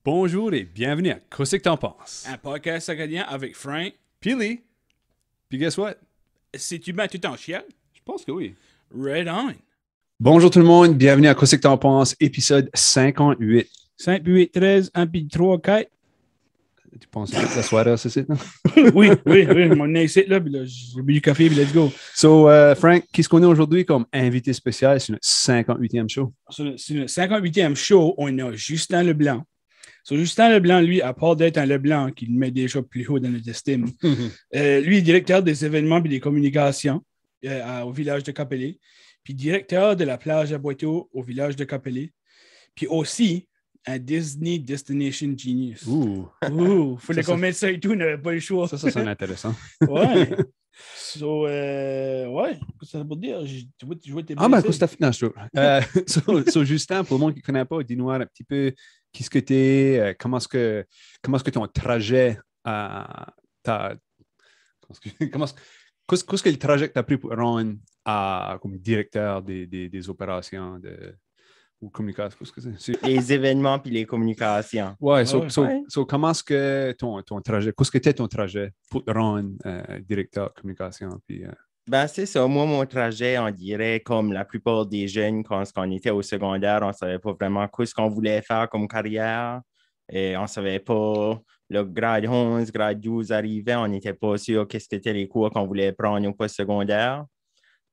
Bonjour et bienvenue à Qu'est-ce que t'en penses? Un podcast acadien avec Frank. Puis Lee. Puis guess what? C'est-tu bien tout en chial? Je pense que oui. Right on. Bonjour tout le monde, bienvenue à Qu'est-ce que t'en penses, épisode 58. 5 puis 8, 13, 1 puis 3, 4. Tu penses toute la soirée à ce site, non? oui, mon nez ici, là, puis là, j'ai bu du café, puis let's go. So, Frank, qu'est-ce qu'on a aujourd'hui comme invité spécial sur notre 58e show? Sur le 58e show, on a Justin Leblanc. So, Justin Leblanc, lui, à part d'être un Leblanc qui le met déjà plus haut dans notre estime, lui est directeur des événements et des communications au village de Capelé, puis directeur de la plage à Boiteau au village de Capelé, puis aussi un Disney Destination Genius. Fallait qu'on mette ça et tout, on n'avait pas le choix. Ça sonne intéressant. Ouais. So, ouais, qu'est-ce que ça veut dire? Je vois tes Ah, ben, qu'est-ce que t'as fait? Non, je trouve. So, Justin, pour le monde qui ne connaît pas, dis-nous un petit peu qu'est-ce que tu es, comment est-ce que ton trajet qu'est-ce que le trajet que tu as pris pour rendre comme directeur des opérations ou communication? Qu'est-ce que c'est? Les événements puis les communications. Ouais, Ouais. comment est-ce que ton trajet, qu'est-ce que était ton trajet pour te rendre directeur de communication? Puis, Ben, c'est ça. Moi, mon trajet, on dirait comme la plupart des jeunes, quand on était au secondaire, on ne savait pas vraiment ce qu'on voulait faire comme carrière. Et on ne savait pas, le grade 11, grade 12 arrivait, on n'était pas sûr qu'est-ce que étaient les cours qu'on voulait prendre au poste secondaire.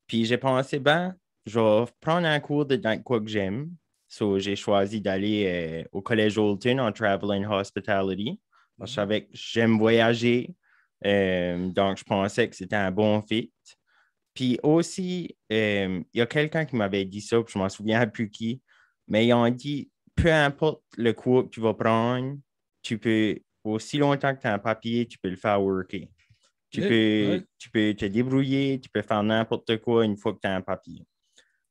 Puis j'ai pensé, ben, je vais prendre un cours dans quoi que j'aime. So, j'ai choisi d'aller au Collège Holton en Travel and Hospitality. Je savais que j'aime voyager, donc je pensais que c'était un bon fit. Puis aussi, il y a quelqu'un qui m'avait dit ça, puis je ne m'en souviens plus qui, mais ils ont dit, peu importe le cours que tu vas prendre, tu peux, aussi longtemps que tu as un papier, tu peux le faire worker. Tu peux te débrouiller, tu peux faire n'importe quoi une fois que tu as un papier.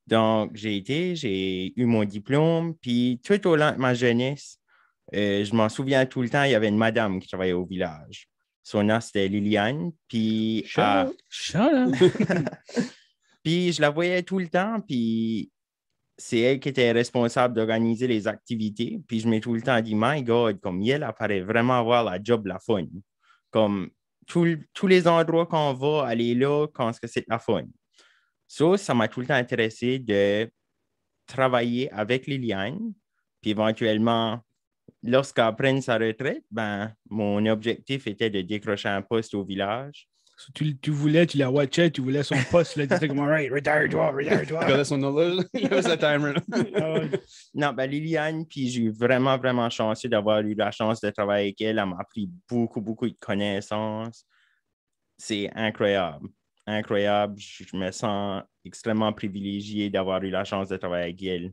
Donc, j'ai eu mon diplôme, puis tout au long de ma jeunesse, je m'en souviens tout le temps, il y avait une madame qui travaillait au village. Son nom, c'était Liliane, puis... Shut up. Puis je la voyais tout le temps, puis c'est elle qui était responsable d'organiser les activités. Puis je m'ai tout le temps dit, my God, comme elle apparaît vraiment avoir la job, la fun. Comme tous les endroits qu'on va aller là, quand c'est la fun. Ça m'a tout le temps intéressé de travailler avec Liliane, puis éventuellement, lorsqu'elle prenne sa retraite, ben, mon objectif était de décrocher un poste au village. So, tu voulais, tu la watchais, tu voulais son poste, là, tu étais comme, all right, retire-toi. regardez son nom là, il y avait sa timer. Non, ben Liliane, puis j'ai eu vraiment, vraiment chanceux d'avoir eu la chance de travailler avec elle. Elle m'a appris beaucoup, beaucoup de connaissances. C'est incroyable. Incroyable. Je me sens extrêmement privilégié d'avoir eu la chance de travailler avec elle.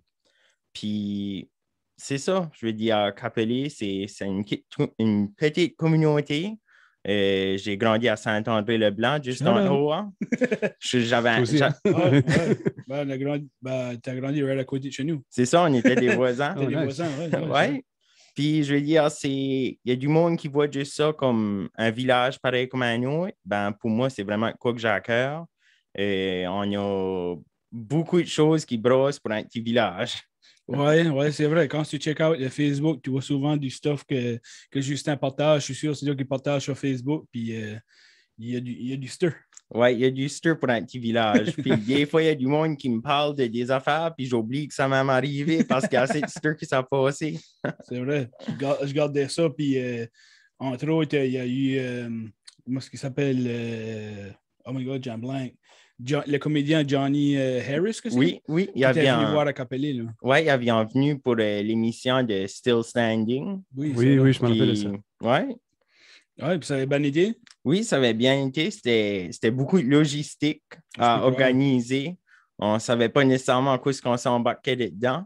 Puis, c'est ça. Je veux dire, Capelé, c'est une petite communauté. J'ai grandi à Saint-André-le-Blanc, juste en haut. Hein. J'avais... Tu as grandi right à côté de chez nous. C'est ça, on était des voisins. T'es des voisins, ouais. Puis, je veux dire, il y a du monde qui voit juste ça comme un village pareil comme un autre. Ben, pour moi, c'est vraiment quoi que j'ai à cœur. On a beaucoup de choses qui brossent pour un petit village. Ouais, c'est vrai. Quand tu check out le Facebook, tu vois souvent du stuff que Justin partage. Je suis sûr que c'est lui qui partage sur Facebook. Puis il y a du stir. Oui, il y a du stir pour un petit village. Puis des fois, il y a du monde qui me parle de des affaires, puis j'oublie que ça m'est arrivé parce qu'il y a assez de stir qui s'est passé. C'est vrai. Je gardais ça. Puis entre autres, il y a eu. Comment est-ce qu'il s'appelle? Oh my God, John Blanc. Le comédien Johnny Harris, que c'est? Oui, il était venu voir à Capelé, là. Oui, il avait venu pour l'émission de Still Standing. Oui, je me rappelle de ça. Oui. Oui, puis ça avait bien été? Oui, ça avait bien été. C'était beaucoup de logistique à organiser. On ne savait pas nécessairement quoi ce qu'on s'embarquait dedans.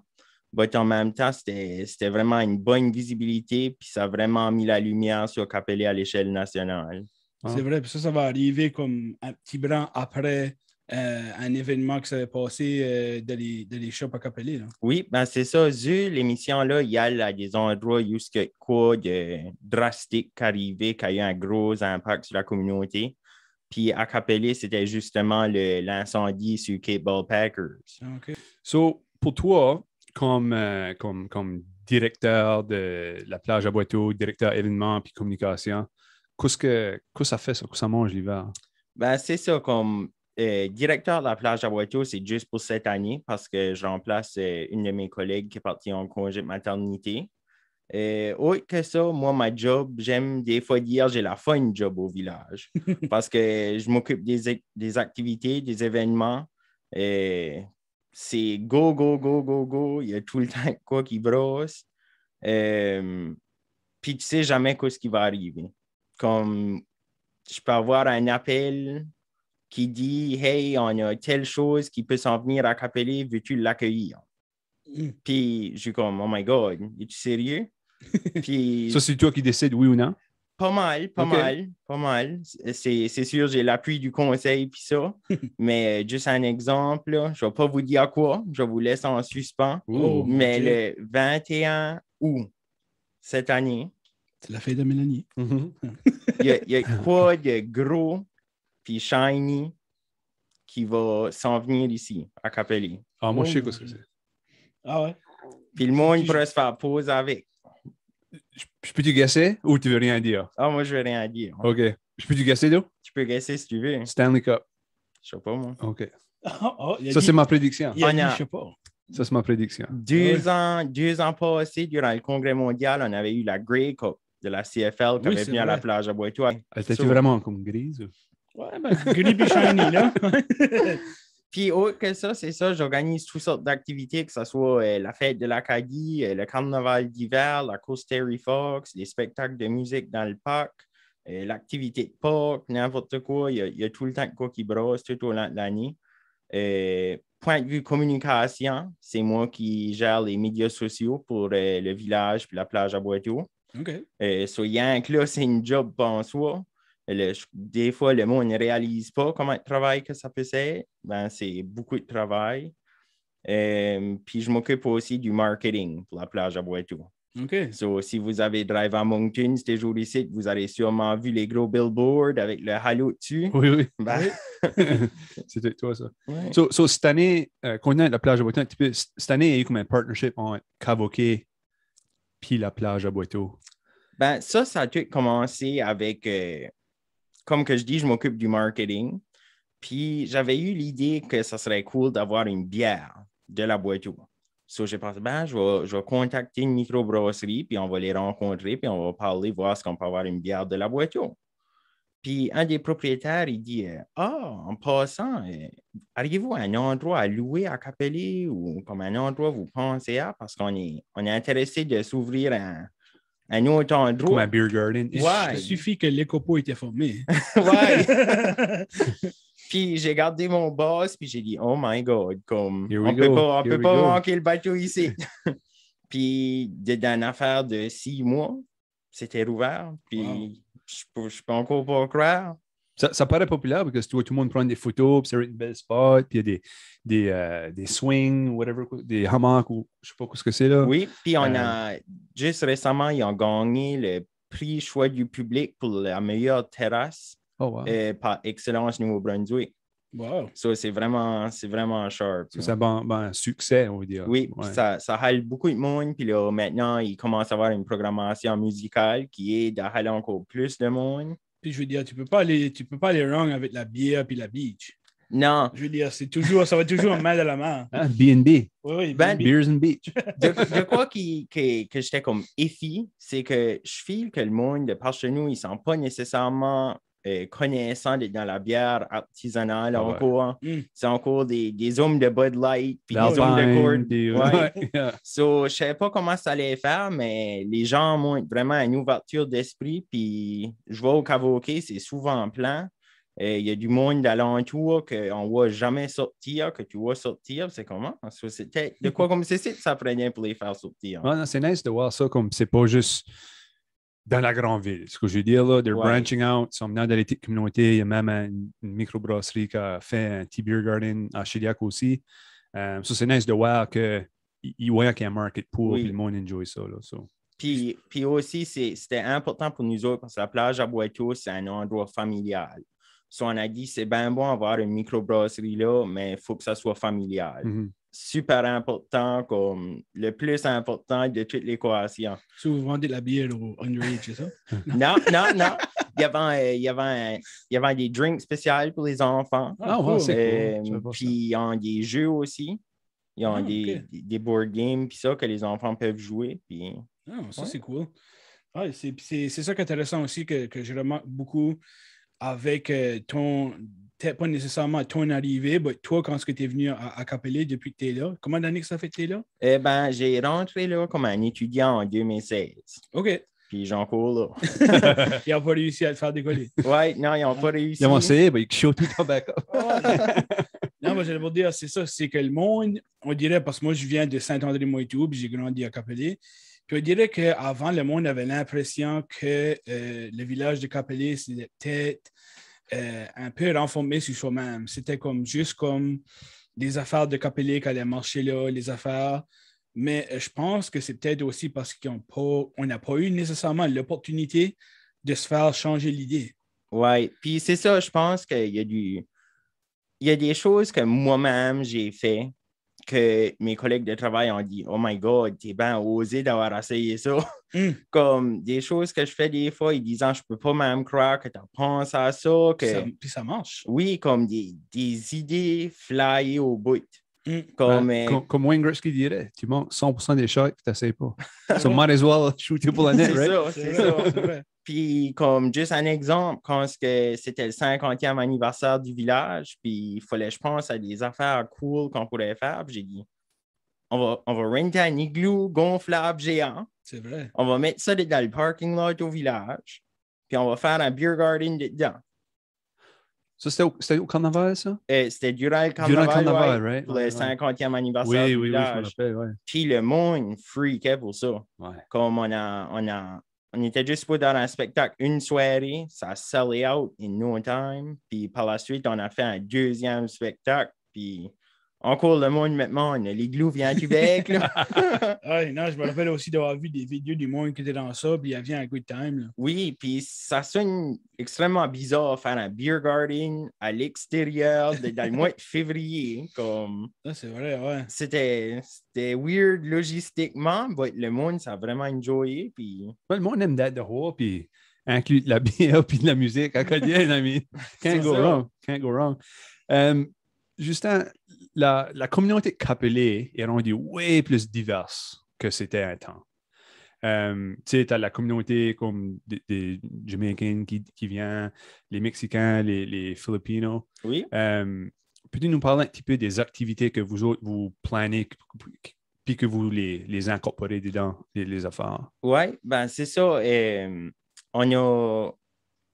Mais en même temps, c'était vraiment une bonne visibilité, puis ça a vraiment mis la lumière sur Capelé à l'échelle nationale. C'est vrai, puis ça va arriver comme un petit brin après un événement qui s'est passé dans les shops à Capelé. Là. Oui, ben c'est ça. L'émission-là, il y a des endroits où il y a quoi de drastique arrivé, qui a eu un gros impact sur la communauté. Puis à Capelé, c'était justement l'incendie sur Cape Bell Packers. OK. So, pour toi, comme directeur de la plage à Boiteau, directeur événements puis communication, qu'est-ce que ça fait, ça, que ça mange l'hiver? Ben, c'est ça, comme directeur de la plage à Boiteau, c'est juste pour cette année parce que je remplace une de mes collègues qui est partie en congé de maternité. Autre que ça, moi, ma job, j'aime des fois dire j'ai la fun job au village parce que je m'occupe des activités, des événements. C'est go, go, go, go, go. Il y a tout le temps quoi qui brosse. Puis tu sais jamais ce qui va arriver. Comme je peux avoir un appel qui dit hey, on a telle chose qui peut s'en venir à Capelé, veux-tu l'accueillir? Puis je suis comme oh my God, es-tu sérieux? Puis, ça, c'est toi qui décides oui ou non? Pas mal. C'est sûr, j'ai l'appui du conseil puis ça. Mais juste un exemple, là, je ne vais pas vous dire quoi. Je vous laisse en suspens. Mais le 21 août cette année, c'est la fête de Mélanie. Il y a quoi de gros puis shiny qui va s'en venir ici, à Capelli. Ah, moi, je sais ce que c'est. Ah ouais? Puis le monde pourrait se faire pause avec. Je peux te guesser ou tu veux rien dire? Ah, moi, je veux rien dire. OK. Je peux te guesser, d'où? Tu peux guesser si tu veux. Stanley Cup. Je sais pas, moi. OK. Ça, c'est ma prédiction. Je sais pas. Ça, c'est ma prédiction. 2 ans passés, durant le congrès mondial, on avait eu la Grey Cup de la CFL qui avait venu à la plage à Boiteau. Elle était vraiment comme grise? Ou? Ouais, ben, gris et shiny, là. Puis, autre que ça, c'est ça, j'organise toutes sortes d'activités, que ce soit la fête de l'Acadie, le carnaval d'hiver, la course Terry Fox, les spectacles de musique dans le parc, l'activité de parc, n'importe quoi. Il y a tout le temps quoi qui brosse tout au long de l'année. Point de vue communication, c'est moi qui gère les médias sociaux pour le village puis la plage à Boiteau. OK. Rien que là, c'est une job en soi. Des fois, le monde ne réalise pas comment de travail que ça peut être. Ben, c'est beaucoup de travail. Puis, je m'occupe aussi du marketing pour la plage à Boiteau. OK. Si vous avez drive à Moncton ces jours-ci, vous avez sûrement vu les gros billboards avec le halo dessus. Oui. Ben... C'était toi, ça. Ouais. Cette année, quand on est à la plage à Boiteau, cette année, il y a eu comme un partnership entre Cavoquet puis la plage à Boiteau. Ben, ça a tout commencé avec... comme que je dis, je m'occupe du marketing. Puis, j'avais eu l'idée que ça serait cool d'avoir une bière de la Boiteau. J'ai pensé, je vais contacter une microbrasserie, puis on va les rencontrer, puis on va parler, voir si on peut avoir une bière de la Boiteau. Puis, un des propriétaires, il dit, en passant, auriez-vous un endroit à louer à Capelli ou comme un endroit vous pensez à? Parce qu'on est intéressé de s'ouvrir un autre endroit. Comme un beer garden. Ouais. Il suffit que l'écopo était formé. Ouais. Puis j'ai gardé mon boss, puis j'ai dit, oh my God, comme on peut pas manquer le bateau ici. Puis dans une affaire de 6 mois, c'était rouvert. Puis je peux encore pas croire. Ça paraît populaire parce que tu vois tout le monde prendre des photos, puis c'est une belle spot, puis il y a des swings, whatever, des hamacs, ou je sais pas ce que c'est là. Oui, puis on a, juste récemment, ils ont gagné le prix choix du public pour la meilleure terrasse par Excellence Nouveau-Brunswick. Wow. C'est vraiment sharp. C'est un bon succès, on va dire. Oui, ça halle beaucoup de monde. Puis là, maintenant, ils commencent à avoir une programmation musicale qui aide à haler encore plus de monde. Puis je veux dire, tu peux pas aller wrong avec la bière puis la beach. Non. Je veux dire, ça va toujours en mal à la main. Ah, B&B. Oui, Beers and Beach. De quoi que j'étais comme iffy, c'est que je file que le monde de par chez nous, ils ne sont pas nécessairement connaissants d'être dans la bière artisanale encore. C'est encore des hommes de Bud Light puis des hommes de Coors. Je ne savais pas comment ça allait faire, mais les gens ont vraiment une ouverture d'esprit. Puis je vais au Cavoquet, c'est souvent plein. Il y a du monde d'alentour qu'on ne voit jamais sortir, que tu vois sortir. C'est comment? C'était de quoi comme c'est ça prenait pour les faire sortir. Non, c'est nice de voir ça comme c'est pas juste dans la grande ville. Ce que je veux dire, là, they're branching out. Ils sont venus dans les petites communautés. Il y a même une microbrasserie qui a fait un petit beer garden à Chiliac aussi. C'est nice de voir qu'il voit qu'il y a un market pour et le monde enjoy ça. Là, Puis aussi, c'était important pour nous autres parce que la plage à Boiteau, c'est un endroit familial. On a dit, c'est bien bon avoir une microbrasserie là, mais il faut que ça soit familial. super important, comme le plus important de toute l'équation. Si vous vendez de la bière au underage, c'est ça? Non. Il y avait des drinks spéciaux pour les enfants. Ah, ouais, c'est cool. Puis ils ont des jeux aussi. Ils ont des board games puis ça que les enfants peuvent jouer. Puis... ça, c'est cool. Ouais, c'est ça qui est intéressant aussi que je remarque beaucoup avec ton, peut-être pas nécessairement ton arrivée, mais toi, quand tu es venu à Capelé depuis que tu es là, combien d'années que ça fait que tu es là? J'ai rentré là comme un étudiant en 2016. OK. Puis j'en cours là. Ils n'ont pas réussi à le faire décoller. Ouais, non, ils n'ont pas réussi. Ils ont essayé, mais ils show tout le back up. Non, mais j'allais vous dire, c'est ça, c'est que le monde, on dirait, parce que moi, je viens de Saint-André-Moitou, puis j'ai grandi à Capelé. Puis on dirait qu'avant, le monde avait l'impression que le village de Capelé, c'était peut-être un peu renfermé sur soi-même. C'était juste comme des affaires de Capelé qui allaient marcher là, les affaires. Mais je pense que c'est peut-être aussi parce qu'on n'a pas eu nécessairement l'opportunité de se faire changer l'idée. Oui, puis c'est ça, je pense qu'il y a des choses que moi-même j'ai fait que mes collègues de travail ont dit « Oh my God, t'es bien osé d'avoir essayé ça. » Comme des choses que je fais des fois, ils disent « Je peux pas même croire que tu as pensé à ça. » Puis ça marche. Oui, comme des idées flyées au bout. Comme Wayne Gretzky dirait, tu manques 100% d'échecs, tu n'essayes pas. So might as well shooter pour la net, right? C'est ça. Puis, comme juste un exemple, quand c'était le 50e anniversaire du village, puis il fallait, je pense, à des affaires cool qu'on pourrait faire. Puis j'ai dit, on va renter un igloo gonflable géant. C'est vrai. On va mettre ça dans le parking lot au village, puis on va faire un beer garden dedans. Ça, c'était au carnaval, ça? C'était durant le carnaval, right? Pour le 50e anniversaire du village. Oui, je me rappelle, ouais. Puis le monde freakait pour ça. Ouais. Comme on était juste pour dans un spectacle une soirée, ça sellait out in no time. Puis par la suite, on a fait un deuxième spectacle. Puis encore le monde maintenant, l'igloo vient du bec. Non, je me rappelle aussi d'avoir vu des vidéos du monde qui était dans ça, puis il y avait un good time. Là. Oui, puis ça sonne extrêmement bizarre faire un beer garden à l'extérieur dans le mois de février. Comme... Ça, c'est vrai, ouais. C'était weird logistiquement, mais le monde, ça a vraiment enjoyé. Puis... Le monde aime d'être dehors, puis inclut de la bière, puis de la musique à côté, ami. Can't go wrong. Justin, la communauté Capelé est rendue way plus diverse que c'était un temps. Tu sais, tu as la communauté comme des Jamaïcains qui viennent, les Mexicains, les Filipinos. Oui. Peux-tu nous parler un petit peu des activités que vous autres, vous planez puis que vous les incorporez dedans, les affaires? Oui, ben c'est ça.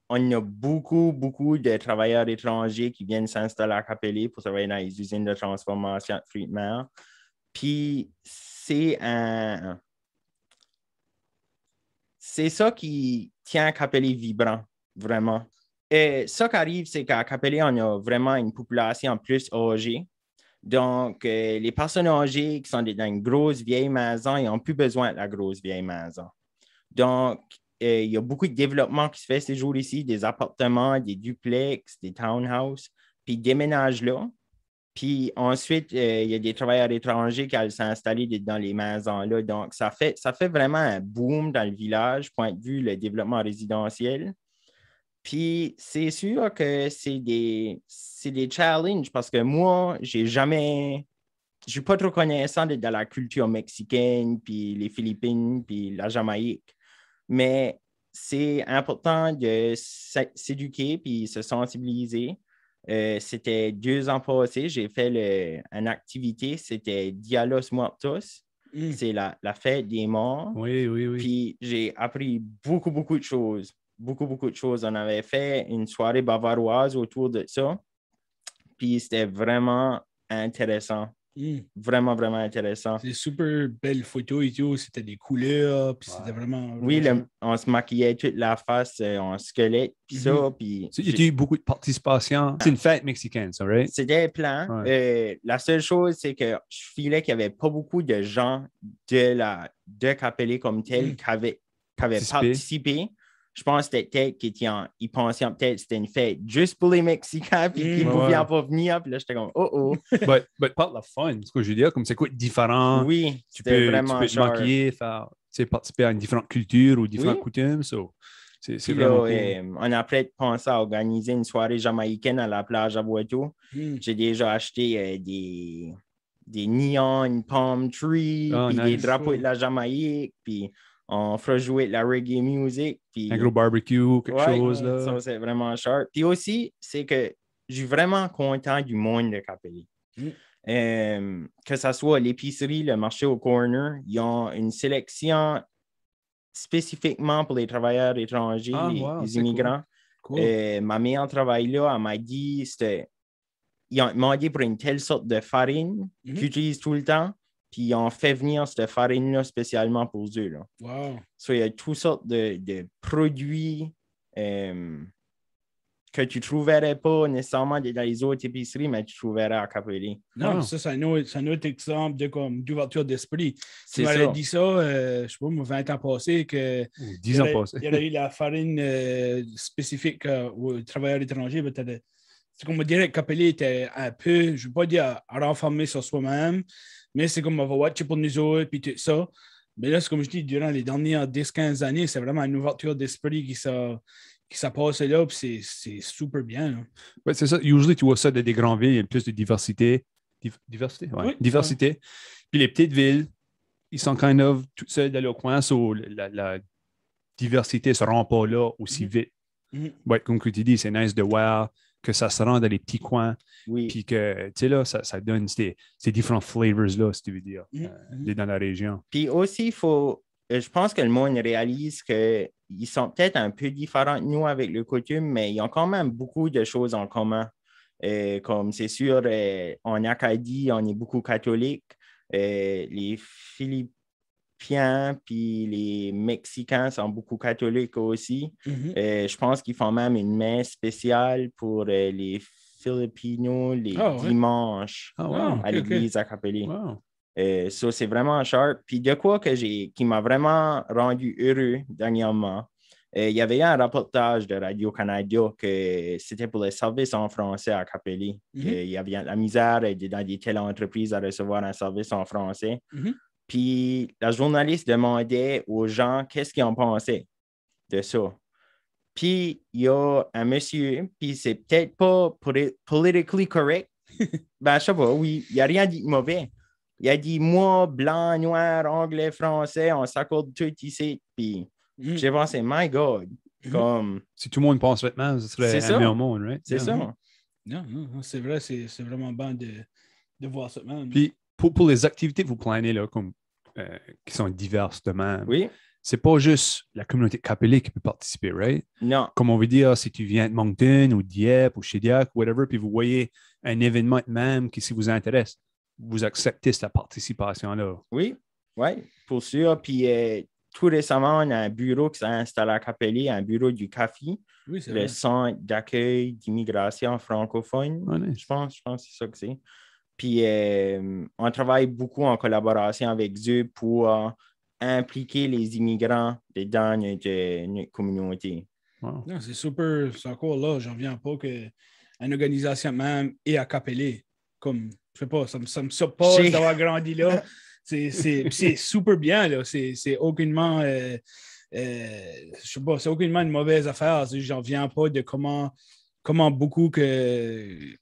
On a beaucoup de travailleurs étrangers qui viennent s'installer à Capelé pour travailler dans les usines de transformation de fruits de mer. Puis c'est ça qui tient Capelé vibrant, vraiment. Et ce qui arrive, c'est qu'à Capelé, on a vraiment une population plus âgée. Donc, les personnes âgées qui sont dans une grosse vieille maison, ils n'ont plus besoin de la grosse vieille maison. Donc, il y a beaucoup de développement qui se fait ces jours ici, des appartements, des duplex, des townhouses, puis ils déménagent là. Puis ensuite, il y a des travailleurs étrangers qui allaient s'installer dans les maisons-là. Donc, ça fait vraiment un boom dans le village, point de vue le développement résidentiel. Puis, c'est sûr que c'est des challenges parce que moi, je ne suis pas trop connaissant de la culture mexicaine, puis les Philippines, puis la Jamaïque. Mais c'est important de s'éduquer puis se sensibiliser. C'était 2 ans passés, j'ai fait une activité, c'était Dia los Muertos. C'est la fête des morts. Oui. Puis j'ai appris beaucoup de choses. Beaucoup de choses. On avait fait une soirée bavaroise autour de ça. Puis c'était vraiment intéressant. Vraiment intéressant. C'est super belles photos et tout. C'était des couleurs. Puis c'était vraiment. Oui, on se maquillait toute la face en squelette. Puis ça. Puis il y a eu beaucoup de participation. C'est une fête mexicaine, ça, right? C'était plein. Ouais. La seule chose, c'est que je filais qu'il n'y avait pas beaucoup de gens de Capelé comme tel qui avaient participé. je pense que c'était qu'ils pensaient peut-être que c'était une fête juste pour les Mexicains, puis qu'ils ne pouvaient pas venir. Puis là, j'étais comme, oh. But part de la fun, ce que je veux dire, comme c'est quoi différent. Oui, tu peux te maquiller, participer à une différente culture ou différentes coutumes. So, c'est vraiment cool. On a peut-être pensé à organiser une soirée jamaïcaine à la plage à Boiteau. J'ai déjà acheté des neon palm trees, puis des drapeaux de la Jamaïque, puis on fera jouer de la reggae music. Puis, un gros barbecue, quelque chose. Là. Ça, c'est vraiment sharp. Puis aussi, c'est que je suis vraiment content du monde de Capelli. Que ce soit l'épicerie, le marché au corner, ils ont une sélection spécifiquement pour les travailleurs étrangers, les immigrants. Cool. Cool. Ma meilleure travail là, elle m'a dit, ils ont demandé pour une telle sorte de farine qu'ils utilisent tout le temps, puis ils ont fait venir cette farine-là spécialement pour eux. Là. Wow. So, il y a toutes sortes de produits que tu ne trouverais pas nécessairement dans les autres épiceries, mais tu trouverais à Capelli. Non, ça, c'est un autre exemple d'ouverture d'esprit. Tu C'est m'avais ça. dit ça, je ne sais pas, 20 ans passés, que 10 ans passés. il y aurait eu la farine spécifique aux travailleurs étrangers. C'est comme on dirait que Capelli était un peu, je ne veux pas dire à renfermer sur soi-même, mais c'est comme on va watcher pour nous autres, puis tout ça. Mais là, c'est comme je dis, durant les dernières 10-15 années, c'est vraiment une ouverture d'esprit qui s'est passée là, puis c'est super bien. Ouais, c'est ça. Usually, tu vois ça dans des grandes villes, il y a plus de diversité. Diversité? Ouais. Oui, diversité. Ouais. Puis les petites villes, ils sont kind of toutes seules dans leur coin, so la diversité ne se rend pas là aussi vite. Ouais, comme tu dis, c'est nice de voir que ça se rend dans les petits coins. Oui. Puis que, tu sais, là, ça donne ces différents flavors-là, si tu veux dire, dans la région. Puis aussi, je pense que le monde réalise qu'ils sont peut-être un peu différents de nous avec le coutume, mais ils ont quand même beaucoup de choses en commun. Comme c'est sûr, en Acadie, on est beaucoup catholiques. Les Philippins puis les Mexicains sont beaucoup catholiques aussi. Je pense qu'ils font même une messe spéciale pour les Filipinos les dimanches à l'église à Capelli. Wow. Ça, c'est vraiment sharp. Puis de quoi qui m'a vraiment rendu heureux dernièrement, il y avait un reportage de Radio-Canada que c'était pour les services en français à Capelli. Il y avait la misère dans des telles entreprises à recevoir un service en français. Puis la journaliste demandait aux gens qu'est-ce qu'ils en pensaient de ça. Puis il y a un monsieur, puis c'est peut-être pas politically correct. Ben, je sais pas, oui, il n'y a rien dit de mauvais. Il a dit, moi, blanc, noir, anglais, français, on s'accorde tout ici. Puis j'ai pensé, my God. Comme... Si tout le monde pense vêtements, ce serait un meilleur monde, right? C'est ça. Non, c'est vrai, c'est vraiment bon de voir ça. Man. Puis pour les activités que vous planez, là, comme, qui sont diverses de même, oui. C'est pas juste la communauté catholique qui peut participer, right? Non. Comme on veut dire, si tu viens de Moncton ou Dieppe ou Shediac, whatever, puis vous voyez un événement même qui vous intéresse, vous acceptez cette participation-là. Oui, pour sûr. Puis tout récemment, on a un bureau qui s'est installé à Capelli, un bureau du CAFI, le Centre d'accueil d'immigration francophone. Oh, nice. Je pense que c'est ça que c'est. Puis on travaille beaucoup en collaboration avec eux pour impliquer les immigrants dans notre communauté. Wow. Non, c'est super. C'est encore là, j'en reviens pas qu'une organisation même est à Capelli. Comme, je sais pas, ça me surpasse d'avoir grandi là. C'est super bien, là. C'est aucunement, je sais pas, c'est aucunement une mauvaise affaire. J'en reviens pas de comment beaucoup que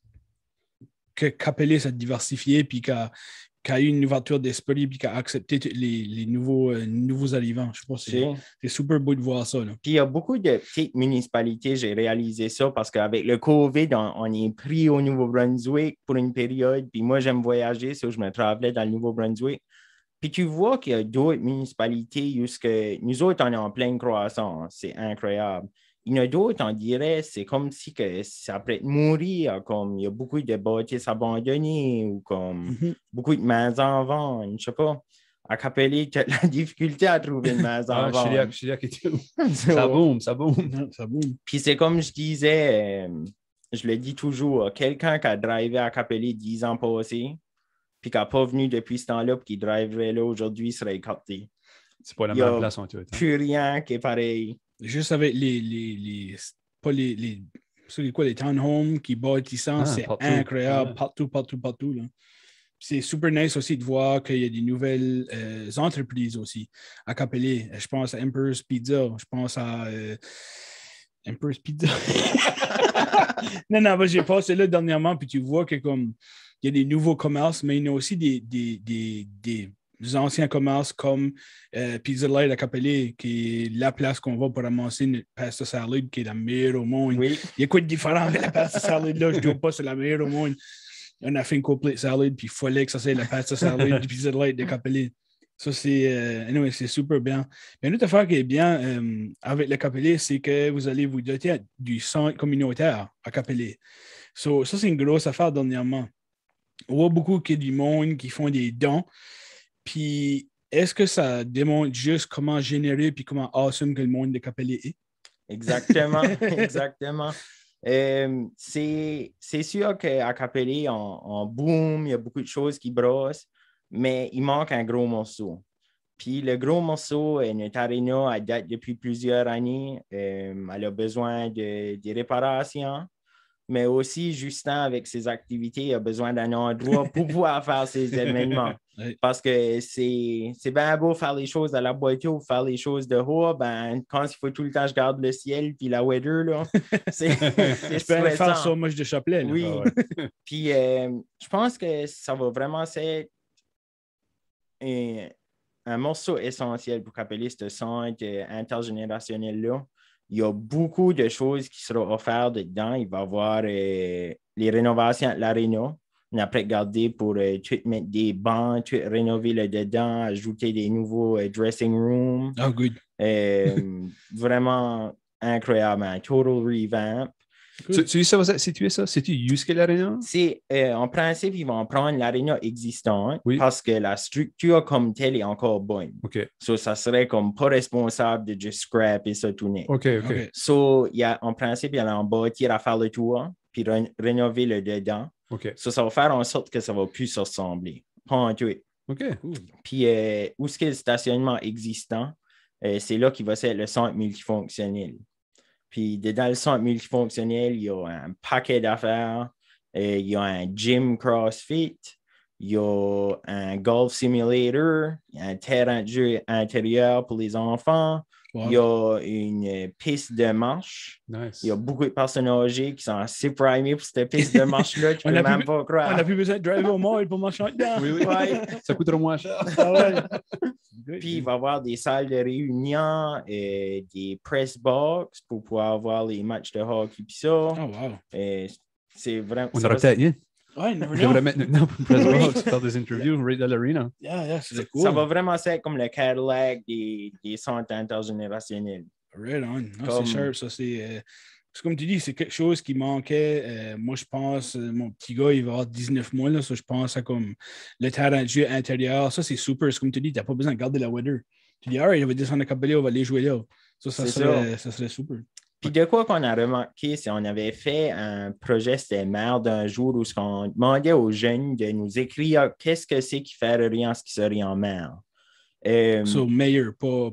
Capelli s'est diversifié puis qu'a eu une ouverture d'esprit puis qu'a accepté les nouveaux arrivants. Je pense que c'est super beau de voir ça. Là. Puis il y a beaucoup de petites municipalités, j'ai réalisé ça parce qu'avec le COVID, on est pris au Nouveau-Brunswick pour une période. Puis moi, j'aime voyager, so je me travaillais dans le Nouveau-Brunswick. Puis tu vois qu'il y a d'autres municipalités où nous autres, on est en pleine croissance. C'est incroyable. Il y en a d'autres, on dirait, c'est comme si que ça pourrait mourir, comme il y a beaucoup de bâtisses abandonnées ou comme beaucoup de maisons en vente, je ne sais pas. À Capelli, tu as la difficulté à trouver une maison en vente. Chiliac et tout. Ça boom. Ça boom. Puis c'est comme je disais, je le dis toujours, quelqu'un qui a drivé à Capelli 10 ans passés, puis qui n'a pas venu depuis ce temps-là, puis qui driverait là aujourd'hui, serait écarté. C'est pas la même place en tout. Plus rien qui est pareil. Juste avec pas les townhomes qui bâtissent, c'est incroyable. Partout. Là. C'est super nice aussi de voir qu'il y a des nouvelles entreprises aussi à Capelé. Je pense à Emperor's Pizza. Je pense à Emperor's Pizza. non, j'ai passé là dernièrement, puis tu vois que comme il y a des nouveaux commerces, mais il y a aussi des anciens commerces comme Pizza Light à Capelé, qui est la place qu'on va pour ramasser une pasta salade qui est la meilleure au monde. Oui. Il y a quoi de différent avec la pasta salade là? Je ne dis pas c'est la meilleure au monde. On a fait une complete salad, puis il fallait que ça soit la pasta salad du Pizza Light de Capelé. Ça, c'est super bien. Mais une autre affaire qui est bien avec le Capelé, c'est que vous allez vous doter du centre communautaire à Capelé. Ça, c'est une grosse affaire dernièrement. On voit beaucoup qu'il y a du monde qui font des dons. Puis, est-ce que ça démontre juste comment générer puis comment awesome que le monde de Capelé est? Exactement, exactement. C'est sûr qu'à Capelé, on boom, il y a beaucoup de choses qui brossent, mais il manque un gros morceau. Puis le gros morceau, notre aréna, elle date depuis plusieurs années. Elle a besoin de réparations, mais aussi, Justin, avec ses activités, il a besoin d'un endroit pour pouvoir faire ses événements. Oui. Parce que c'est bien beau faire les choses à la boîte ou faire les choses de haut, ben, quand il faut tout le temps je garde le ciel puis la weather, là, c'est Je peux aller faire ça, moi, je de chapelet. Oui. Ah ouais. Puis, je pense que ça va vraiment être un morceau essentiel pour appeler ce centre intergénérationnel-là. Il y a beaucoup de choses qui seront offertes dedans. Il va y avoir les rénovations de l'aréna. On a après regardé pour tout mettre des bancs, tout rénover le dedans, ajouter des nouveaux dressing rooms. Oh, good. Vraiment incroyable, un total revamp. Tu sais ça, c'est-tu ça? C'est-tu Yusuke l'Arena? C'est, en principe, ils vont prendre l'aréna existante parce que la structure comme telle est encore bonne. OK. So, ça serait comme pas responsable de juste scraper ça tout net. OK. So, en principe, il y a en bâtir à faire le tour, puis rénover le dedans. OK. So, ça va faire en sorte que ça va plus se ressembler. Pas en tout. OK. Puis, où est-ce que le stationnement existant, c'est là qu'il va être le centre multifonctionnel. Puis, dans le centre multifonctionnel, il y a un paquet d'affaires. Il y a un gym CrossFit. Il y a un golf simulator. Il y a un terrain de jeu intérieur pour les enfants. Wow. Il y a une piste de marche. Nice. Il y a beaucoup de personnes âgées qui sont assez primées pour cette piste de marche-là. Tu peux même pas croire. On n'a plus besoin de driver au mall pour marcher dedans. Oui. Ouais. Ça coûte trop moins cher. Ah ouais. Puis, il va y avoir des salles de réunion, des press box pour pouvoir voir les matchs de hockey. Puis ça. Oh, wow. C'est vraiment. On aurait peut-être rien. Ouais, on devrait mettre maintenant pour press box, faire des interviews, right dans l'arena. Yeah, c'est cool. Ça va vraiment être comme le Cadillac des centres intergénérationnels. Right on. Non, c'est sharp, ça. C'est comme tu dis, c'est quelque chose qui manquait. Moi, je pense, mon petit gars, il va avoir 19 mois, là, ça, je pense à comme le terrain de jeu intérieur. Ça, c'est super. C'est comme tu dis, tu n'as pas besoin de garder la weather. Tu dis, alright, on va descendre à Capelé, on va aller jouer là. Ça serait super. Puis de quoi qu'on a remarqué, c'est qu'on avait fait un projet, c'était Mère d'un jour, où on demandait aux jeunes de nous écrire qu'est-ce que c'est qui ferait rien ce qui serait en mer. So, Mayer, pas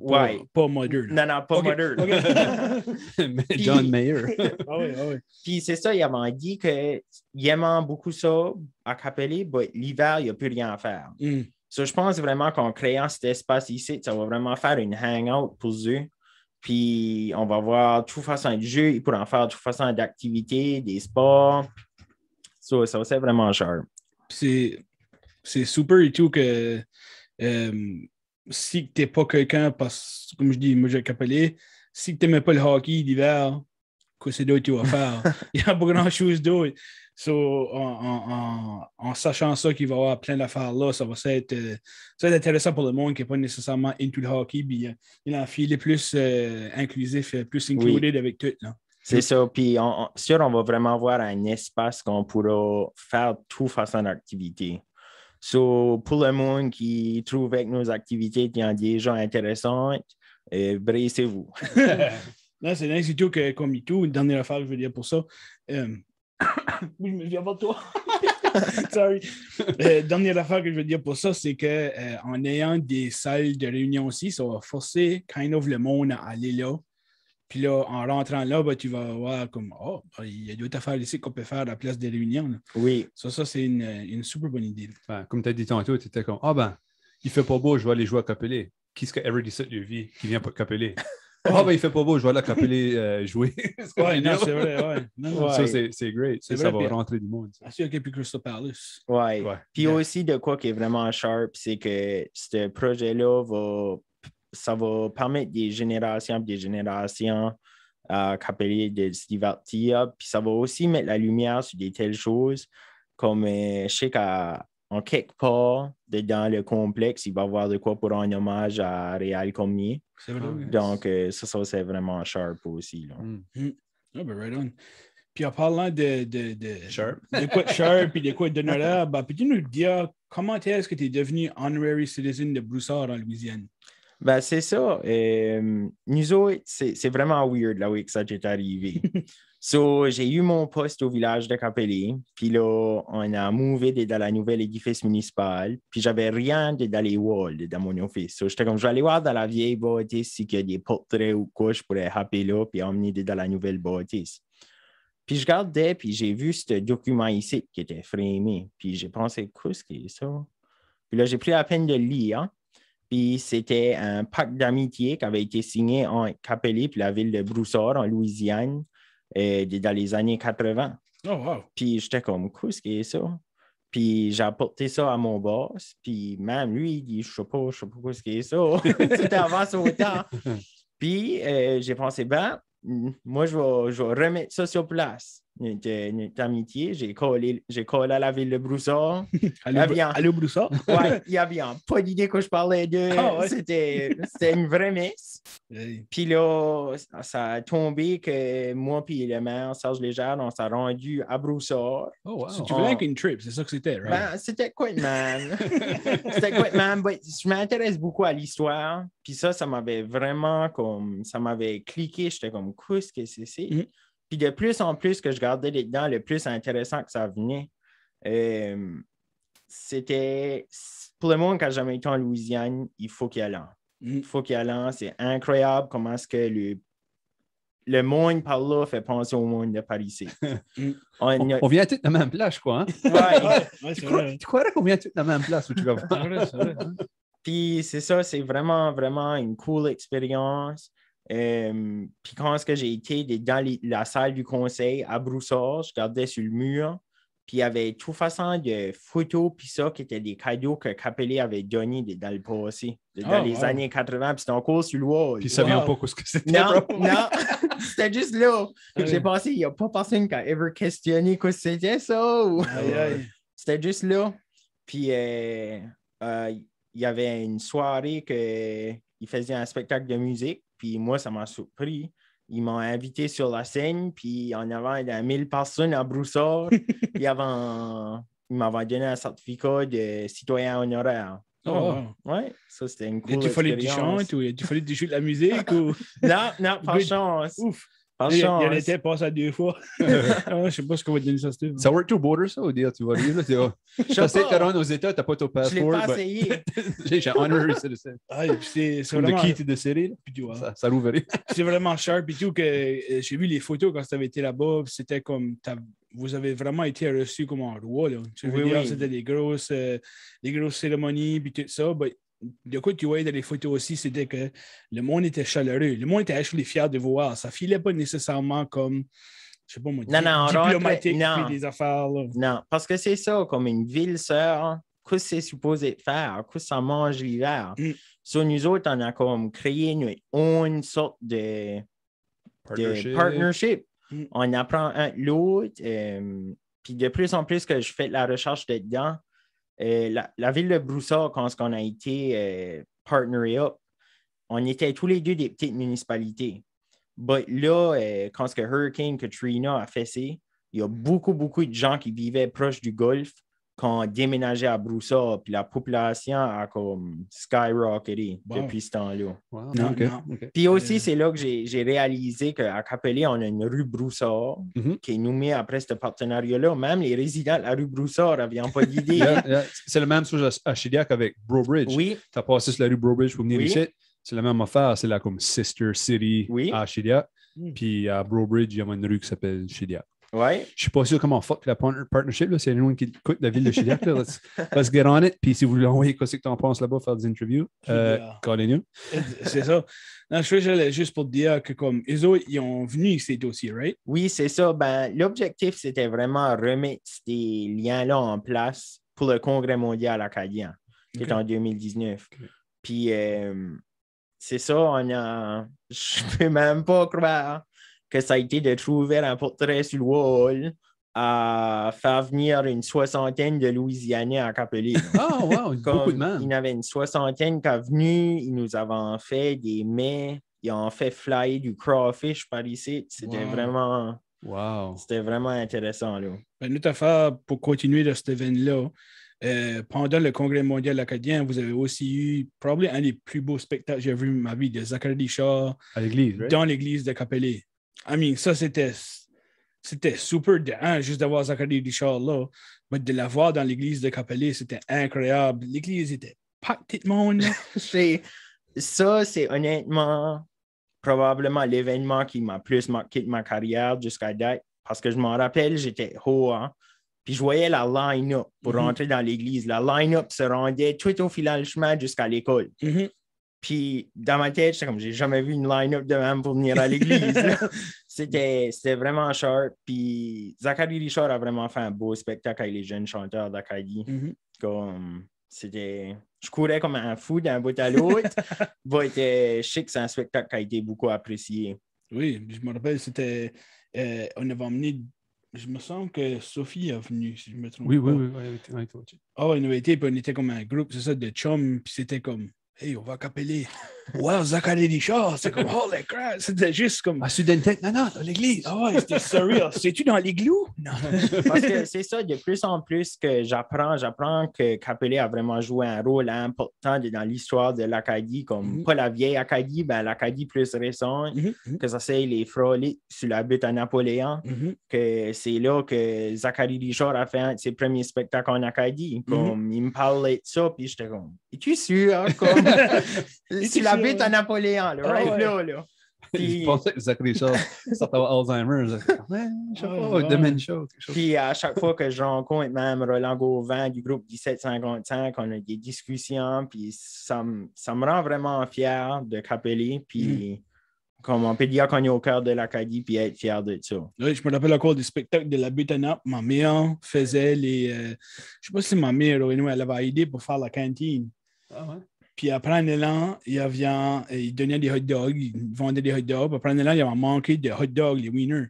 modern. Non, pas modern. Okay. John Mayer. oui. Puis c'est ça, il avait dit qu'il aimait beaucoup ça à Capelé, mais l'hiver, il n'y a plus rien à faire. So, je pense vraiment qu'en créant cet espace ici, ça va vraiment faire une hangout pour eux. Puis, on va voir toute façon de jeu, ils pourront faire toute façon d'activités, des sports. So, ça va être vraiment sharp. C'est super et tout que si tu n'es pas quelqu'un, parce que comme je dis, moi j'ai Capelé, si tu n'aimais pas le hockey d'hiver, quoi c'est d'autre que tu vas faire? Il n'y a pas grand-chose d'autre. So, en sachant ça qu'il va y avoir plein d'affaires là, ça va être intéressant pour le monde qui n'est pas nécessairement into le hockey. Puis, il a un filet plus inclusif, plus included avec tout. Là. C'est ça. Puis, sûr, on va vraiment avoir un espace qu'on pourra faire toute façon d'activité. So, pour le monde qui trouve avec nos activités qui sont déjà intéressantes, bracez-vous. Non, c'est nice, surtout que comme tout, une dernière affaire, je veux dire pour ça. Oui, je me viens pas de toi. Sorry. Dernière affaire que je veux dire pour ça, c'est qu'en ayant des salles de réunion aussi, ça va forcer kind of le monde à aller là. Puis là, en rentrant là, ben, tu vas voir comme, oh, ben, il y a d'autres affaires ici qu'on peut faire à la place des réunions. Là. Oui. Ça c'est une super bonne idée. Ben, comme tu as dit tantôt, tu étais comme, il fait pas beau, je vais aller jouer à Capelé. Qui est-ce qui a ever dit ça de vie qui vient pas de Capelé? Il fait pas beau, je vais aller à Capelé jouer. Ouais, non, c'est vrai, ouais. Non, ça, c'est great. C'est ça vrai, va rentrer du monde. C'est sûr qu'il y a plus Crystal Palace. Ouais. Puis Yeah. aussi, de quoi qui est vraiment sharp, c'est que ce projet-là ça va permettre des générations à Capelé de se divertir. Puis ça va aussi mettre la lumière sur des telles choses comme je sais qu'en quelque part, dans le complexe, il va y avoir de quoi pour un hommage à Réal Cormier. C'est vrai. Nice. Donc, ça c'est vraiment sharp aussi. Là. Ah, ben, right on. Puis en parlant de Sharp. de quoi de sharp et de quoi d'honorable, ben, peux-tu nous dire comment est-ce que tu es devenu honorary citizen de Broussard en Louisiane? Ben, c'est ça. Nous autres, c'est vraiment weird là où ça est arrivé. So, j'ai eu mon poste au village de Capelé, puis là, on a mouvé dans la nouvelle édifice municipal, puis j'avais rien dans les walls dans mon office. So, j'étais comme, je vais aller voir dans la vieille bâtisse s'il y a des portraits ou quoi, je pourrais happer là, puis emmener dans la nouvelle bâtisse. Puis je regardais, puis j'ai vu ce document ici qui était framé, puis j'ai pensé, qu'est-ce que c'est ça? Puis là, j'ai pris la peine de le lire. Puis c'était un pacte d'amitié qui avait été signé entre Capelé puis la ville de Broussard en Louisiane dans les années 80. Oh, wow. Puis j'étais comme, qu'est-ce que c'est ça? Puis j'ai apporté ça à mon boss. Puis même lui, il dit, je sais pas qu'est-ce que c'est ça. C'était avant son temps. Puis j'ai pensé, moi, je vais remettre ça sur place. Notre amitié, j'ai collé à la ville de Broussard. Allô, Broussard? Oui, il y avait pas d'idée que je parlais de. Ah, ouais. C'était une vraie messe. Hey. Puis là, ça a tombé que moi et le maire Serge Légère, on s'est rendu à Broussard. Oh, wow. Si tu voulais avec une trip, c'est ça que c'était, right? C'était Quitman. C'était Quitman. Je m'intéresse beaucoup à l'histoire. Puis ça m'avait vraiment comme. Ça m'avait cliqué. J'étais comme, qu'est-ce que c'est? Mm. Puis de plus en plus que je gardais dedans, le plus intéressant que ça venait. C'était. Pour le monde qui n'a jamais été en Louisiane, il faut qu'il y aille. Il faut qu'il y aille. C'est incroyable comment est-ce que le monde par là fait penser au monde de Paris ici. On vient tous de la même place, je crois. Hein? Ouais. Tu croirais qu'on vient tous de la même place où tu vas C'est vrai. Puis c'est ça, c'est vraiment, vraiment une cool expérience. Puis quand est-ce que j'ai été dans la salle du conseil à Broussard, je regardais sur le mur, puis il y avait toute façon de photos, puis ça, qui étaient des cadeaux que Capelé avait donnés dans le passé, dans les années 80, puis c'était encore sur le wall. Puis ça vient pas ce que c'était. Non, c'était juste là. J'ai pensé, il n'y a pas personne qui a ever questionné quoi c'était ça. C'était juste là. Puis il y avait une soirée qu'il faisait un spectacle de musique. Puis moi, ça m'a surpris. Ils m'ont invité sur la scène, puis en avant, il y a 1000 personnes à Broussard. Ils m'avaient donné un certificat de citoyen honoraire. Oh, wow. Ouais, ça, c'était une cool Il fallait que tu expérience. chantes ou il fallait que tu joues de la musique? Ou... Non, pas chance. Ouf. Pas Il chance. en était passé à 2 fois. Je sais pas ce qu'on va te donner ça, Steve. Ça work to border, ça, ou dire, tu vas dire, là, tu sais que tu rentres aux États, tu n'as pas ton Je l'ai passeport. pas essayé. J'ai honorary citizen. C'est Comme vraiment... the key to the city, là. Puis tu vois, Ça l'ouvre. c'est vraiment sharp et tout que j'ai vu les photos quand tu avais été là-bas. C'était comme vous avez vraiment été reçus comme un roi. Là. Tu veux dire, c'était des grosses cérémonies puis tout ça. Ben, de quoi tu voyais dans les photos aussi, c'était que le monde était chaleureux. Le monde était actually fier de vous voir. Ça filait pas nécessairement comme, je sais pas moi, diplomatique puis des affaires. Là. Non, parce que c'est ça, comme une ville sœur, qu'est-ce que c'est supposé faire? Qu'est-ce que ça mange l'hiver? Sur nous autres, on a comme créé une sorte de partnership. On apprend un l'autre. Puis de plus en plus que je fais la recherche dedans, la ville de Broussard, quand on a été partneré up, on était tous les deux des petites municipalités. Mais là, quand que Hurricane Katrina a fessé, il y a beaucoup de gens qui vivaient proche du Golfe qui ont déménagé à Broussard, puis la population a comme skyrocketé depuis ce temps-là. Wow. Okay. Puis aussi, c'est là que j'ai réalisé qu'à Capelé, on a une rue Broussard qui est nommée après ce partenariat-là. Même les résidents de la rue Broussard n'avaient pas d'idée. C'est la même chose à Shediac avec Brobridge. Oui. Tu as passé sur la rue Brobridge pour venir ici. C'est la même affaire. C'est là comme Sister City à Shediac. Puis à Brobridge, il y a une rue qui s'appelle Shediac. Ouais. Je suis pas sûr comment fuck la partnership, là. C'est une qui coûte la ville de Shediac. Let's get on it. Puis si vous voulez envoyer quoi que tu en penses là-bas, faire des interviews, callez-nous. C'est ça. Non, j'allais juste pour te dire que comme eux autres, ils ont venu ici aussi, right? Oui, c'est ça. Ben, l'objectif, c'était vraiment remettre ces liens-là en place pour le Congrès mondial acadien, qui est en 2019. Okay. Puis, c'est ça, je peux même pas croire que ça a été de trouver un portrait sur le wall à faire venir une soixantaine de Louisianais à Capelé. Oh, wow, beaucoup de monde. Il y en avait une soixantaine qui est venue, ils nous avaient fait des mets, ils ont fait flyer du crawfish par ici. C'était vraiment... Wow. C'était vraiment intéressant, là. Ben, notre affaire, pour continuer de cet événement-là, pendant le Congrès mondial acadien, vous avez aussi eu probablement un des plus beaux spectacles que j'ai vu de ma vie, de Zachary Richard à l'église, dans l'église de Capelé. I mean, ça, c'était super juste d'avoir Zachary Richard là, mais de l'avoir dans l'église de Capelé, c'était incroyable. L'église était packée de monde. Ça, c'est honnêtement probablement l'événement qui m'a plus marqué de ma carrière jusqu'à date, parce que je m'en rappelle, j'étais haut, hein, puis je voyais la line-up pour rentrer dans l'église. La line-up se rendait tout au fil du chemin jusqu'à l'école. Puis dans ma tête, j'étais comme, j'ai jamais vu une line-up de même pour venir à l'église. C'était vraiment sharp. Puis Zachary Richard a vraiment fait un beau spectacle avec les jeunes chanteurs d'Acadie. Comme, je courais comme un fou d'un bout à l'autre. Je sais que c'est un spectacle qui a été beaucoup apprécié. Oui, je me rappelle, on avait emmené, je me sens que Sophie est venue, si je me trompe pas. Oui. On avait été, puis on était comme un groupe, c'est ça, de chums, puis c'était comme, hey, on va Capelé. Wow, Zachary Richard, c'est comme, holy crap, c'était juste comme. À Sudentech, non, dans l'église. Ah ouais, c'était surreal. C'est-tu dans l'igloo? Non. Parce que c'est ça, de plus en plus que j'apprends que Capelé a vraiment joué un rôle important dans l'histoire de l'Acadie, comme pas la vieille Acadie, ben l'Acadie plus récente, que ça c'est les frôlés sur la butte à Napoléon, que c'est là que Zachary Richard a fait un de ses premiers spectacles en Acadie. Comme, il me parlait de ça, puis j'étais comme, es-tu sûr? Comme, sur la butte à Napoléon, là, là. Puis, je pensais que Zachary Richard sortait Alzheimer. Je sais pas, dementia. Puis à chaque fois que je rencontre même Roland Gauvin du groupe 1755, on a des discussions, puis ça me rend vraiment fier de Capelé, puis comme on peut dire qu'on est au cœur de l'Acadie, puis être fier de ça. Oui, je me rappelle encore du spectacle de la butte à Naples. Ma mère faisait les... je sais pas si ma mère, elle avait aidé pour faire la cantine. Ah ouais? Puis après un élan, il donnait des hot dogs, il vendait des hot dogs. Puis après un élan, il avait manqué de hot dogs, les wieners.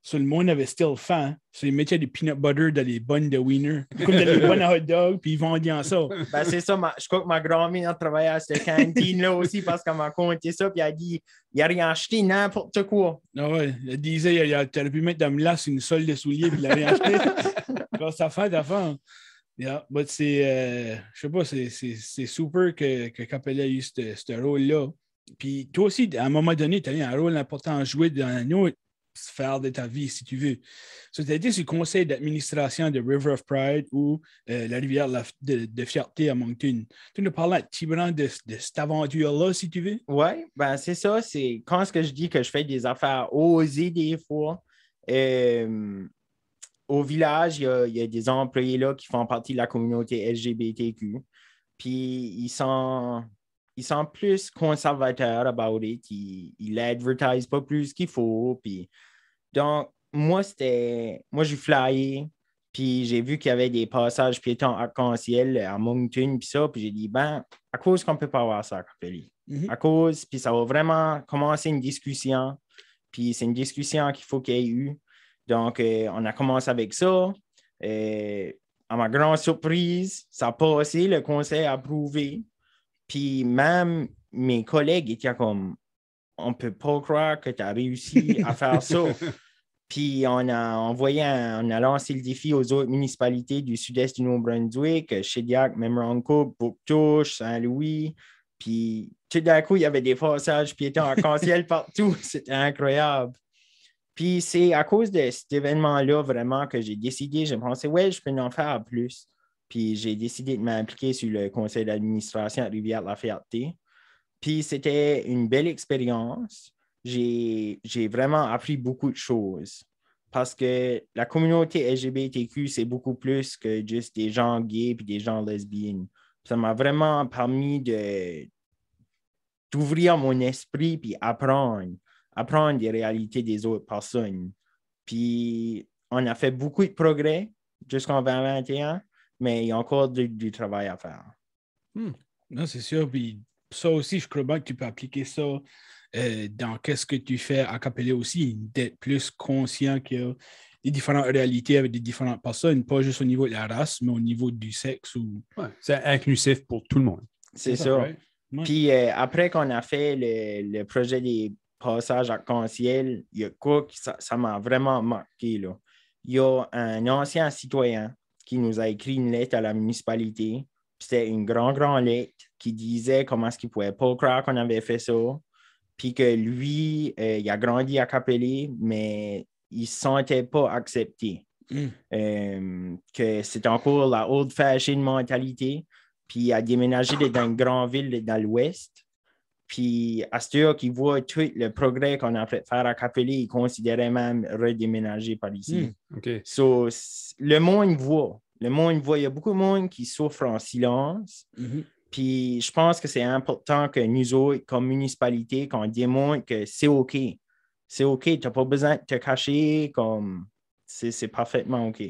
So, le monde avait still faim. So, ils mettaient des peanut butter dans les bonnes de wieners. Comme dans les bonnes hot dogs, puis ils vendaient ça. Ben, c'est ça. Je crois que ma grand-mère travaillait à cette cantine-là aussi parce qu'elle m'a conté ça. Puis elle a dit, il a rien acheté, n'importe quoi. Ah ouais. Elle disait, tu aurais pu mettre dans le sur une solde de souliers, puis il n'a rien acheté. Quand ça fait d'affaires. Yeah, but je sais pas, c'est super que Capelé ait eu ce rôle-là. Puis toi aussi, à un moment donné, tu as eu un rôle important à jouer dans une autre sphère de ta vie, si tu veux. So, tu as été sur le conseil d'administration de River of Pride ou la rivière de Fierté à Moncton. Tu nous parles un petit peu de cette aventure-là, si tu veux? Oui, ben c'est ça. C'est quand ce que je dis que je fais des affaires osées des fois. Au village, il y a des employés là qui font partie de la communauté LGBTQ. Puis ils sont plus conservateurs about it. Ils l'advertisent pas plus qu'il faut. Puis, donc, moi, j'ai flyé. Puis j'ai vu qu'il y avait des passages piétons arc-en-ciel à Moncton. Puis ça, puis j'ai dit, ben, à cause qu'on ne peut pas avoir ça à Capelé. À cause, puis ça va vraiment commencer une discussion. Puis c'est une discussion qu'il faut qu'il y ait eu. Donc, on a commencé avec ça. À ma grande surprise, ça a passé, le conseil a approuvé. Puis même mes collègues étaient comme, on ne peut pas croire que tu as réussi à faire ça. Puis on a lancé le défi aux autres municipalités du sud-est du Nouveau-Brunswick, Shediac, Memramcook, Bouctouche, Saint-Louis. Puis tout d'un coup, il y avait des passages piétons arc-en-ciel partout. C'était incroyable. Puis c'est à cause de cet événement-là vraiment que j'ai décidé, j'ai pensé, ouais, je peux en faire plus. Puis j'ai décidé de m'impliquer sur le conseil d'administration à Rivière-la-Fierté. Puis c'était une belle expérience. j'ai vraiment appris beaucoup de choses. Parce que la communauté LGBTQ, c'est beaucoup plus que juste des gens gays et des gens lesbiennes. Ça m'a vraiment permis d'ouvrir mon esprit puis apprendre des réalités des autres personnes. Puis on a fait beaucoup de progrès jusqu'en 2021, mais il y a encore du travail à faire. Non, c'est sûr. Puis ça aussi, je crois bien que tu peux appliquer ça dans qu'est-ce que tu fais à Capella aussi, d'être plus conscient qu'il y a des différentes réalités avec des différentes personnes, pas juste au niveau de la race, mais au niveau du sexe. Ouais, c'est inclusif pour tout le monde. C'est ça. Right? Ouais. Puis après qu'on a fait le projet des passages arc-en-ciel, il y a quoi que ça m'a vraiment marqué, là. Il y a un ancien citoyen qui nous a écrit une lettre à la municipalité. C'était une grande lettre qui disait comment est-ce qu'il ne pouvait pas croire qu'on avait fait ça. Puis que lui, il a grandi à Capella, mais il ne se sentait pas accepté. Que c'est encore la old-fashioned mentalité. Puis il a déménagé dans une grande ville dans l'Ouest. Puis à ce heure qu'il voit tout le progrès qu'on a fait faire à Capella, il considérait même redéménager par ici. Okay. So, le monde voit. Il y a beaucoup de monde qui souffre en silence. Puis je pense que c'est important que nous autres, comme municipalité, qu'on démontre que c'est OK. C'est OK, tu n'as pas besoin de te cacher, comme c'est parfaitement OK.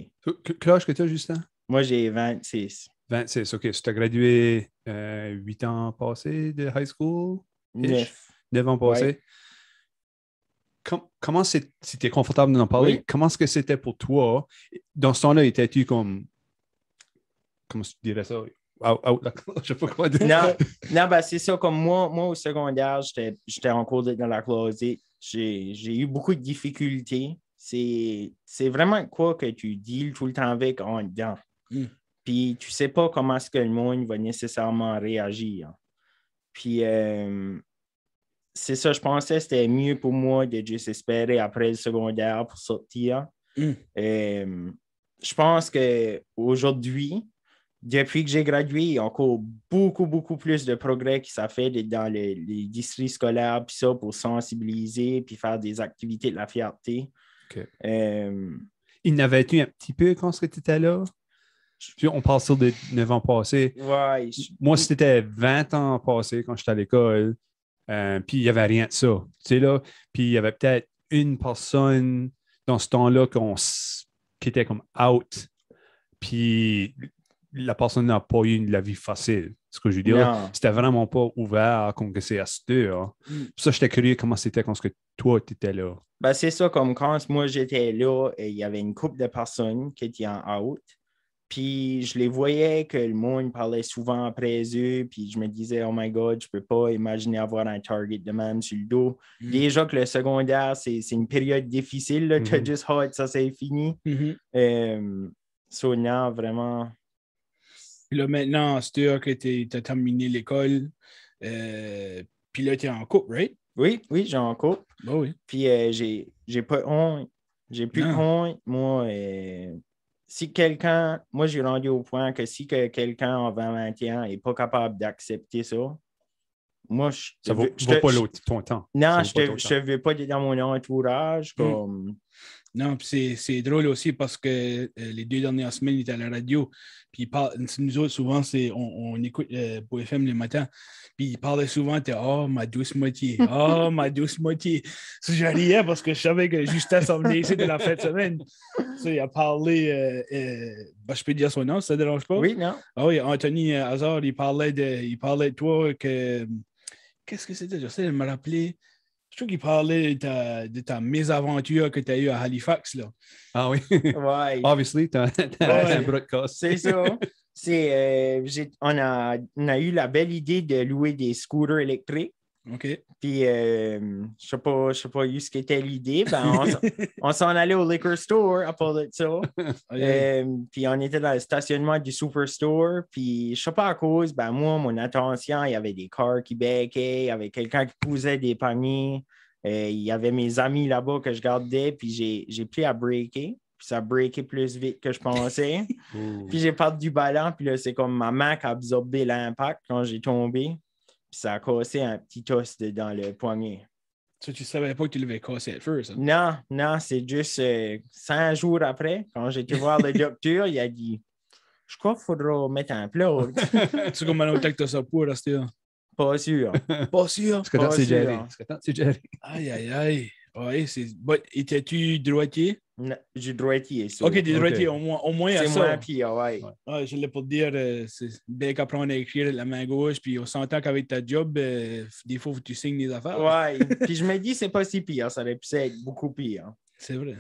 Quel âge que tu as, Justin? Moi, j'ai 26. 26, OK. Tu as gradué 8 ans passés de high school? 9 ans passés. Ouais. Comment c'était confortable d'en parler? Oui. Comment est-ce que c'était pour toi? Dans ce temps-là, étais-tu comme... Comment tu dirais ça? Je ne sais pas quoi dire. Non, ben c'est ça. Comme moi au secondaire, j'étais encore dans la closet. J'ai eu beaucoup de difficultés. C'est vraiment quoi que tu deals tout le temps avec en dedans. Puis tu ne sais pas comment est-ce que le monde va nécessairement réagir. Puis c'est ça, je pensais que c'était mieux pour moi de juste espérer après le secondaire pour sortir. Je pense qu'aujourd'hui, depuis que j'ai gradué, il y a encore beaucoup plus de progrès qui s'est fait dans les districts scolaires, puis ça, pour sensibiliser, puis faire des activités de la fierté. Okay. Il n'avait-tu un petit peu quand tu étais là? Puis on parle sur des 9 ans passés. Ouais, moi, c'était 20 ans passés quand j'étais à l'école. Puis il n'y avait rien de ça. Tu sais, là, puis il y avait peut-être une personne dans ce temps-là qui était comme out. Puis la personne n'a pas eu la vie facile. Ce que je veux dire, c'était vraiment pas ouvert comme que c'est à cette heure. Pour ça, j'étais curieux comment c'était quand toi, tu étais là. Ben, c'est ça, comme quand moi j'étais là, il y avait une couple de personnes qui étaient en out. Puis je les voyais que le monde parlait souvent après eux, puis je me disais, oh my God, je peux pas imaginer avoir un target de même sur le dos. Déjà que le secondaire, c'est une période difficile, tu as juste hâte, ça c'est fini. So, non, vraiment. Puis là, maintenant, c'est sûr que tu as terminé l'école, puis là, tu es en couple, right? Oui, j'ai en couple. Oh, oui. Puis j'ai pas honte, j'ai plus honte. Moi, moi, j'ai rendu au point que si quelqu'un en 2021 n'est pas capable d'accepter ça, moi, ça vaut pas ton temps. Non, je ne veux pas être dans mon entourage. Comme... Non, puis c'est drôle aussi parce que les 2 dernières semaines, il était à la radio. Puis nous autres, souvent, on écoute Beau FM le matin. Puis il parlait souvent de « Oh, ma douce moitié. Oh, ma douce moitié. » Je riais parce que je savais que Justin s'en venait ici de la fin de semaine. Il a parlé, je peux dire son nom, ça ne dérange pas? Oui, non. Ah oui, Anthony Hazard, il parlait de toi que... Qu'est-ce que c'était? J'essaie de me rappeler. Je trouve qu'il parlait de ta mésaventure que tu as eue à Halifax. Là. Ah oui? Ouais. Obviously, tu as un broadcast. C'est ça. On a eu la belle idée de louer des scooters électriques. OK. Puis, je sais pas ce qu'était l'idée. Ben, on s'en allait au liquor store à part de ça. Puis, on était dans le stationnement du Superstore. Puis, je sais pas à cause, ben, moi, mon attention, il y avait des cars qui becquaient, il y avait quelqu'un qui posait des paniers. Il y avait mes amis là-bas que je gardais. Puis, j'ai pris à breaker. Puis, ça a breaké plus vite que je pensais. Puis, j'ai perdu du ballon. Puis, là, c'est comme ma main qui a absorbé l'impact quand j'ai tombé. Puis ça a cassé un petit os dans le poignet. Ça, tu savais pas que tu l'avais cassé à feu, ça? Non, c'est juste 100 jours après, quand j'ai été voir le docteur, il a dit je crois qu'il faudra mettre un plug. C'est comme un que t'as ça pour rester là. Pas sûr. Pas sûr. Parce que tant Pas c'est sûr. géré. Parce que tant c'est géré. Aïe. Ouais, c'est. Étais-tu droitier? Non, j'ai droitier. Ça. Ok, t'es droitier, au moins à C'est ça. moi, puis ouais. Ah, je l'ai pour te dire, c'est bien qu'apprendre à écrire de la main gauche, puis on s'entend qu'avec ta job, des fois, faut que tu signes des affaires. Ouais. Puis je me dis, c'est pas si pire. Ça aurait pu être beaucoup pire. C'est vrai.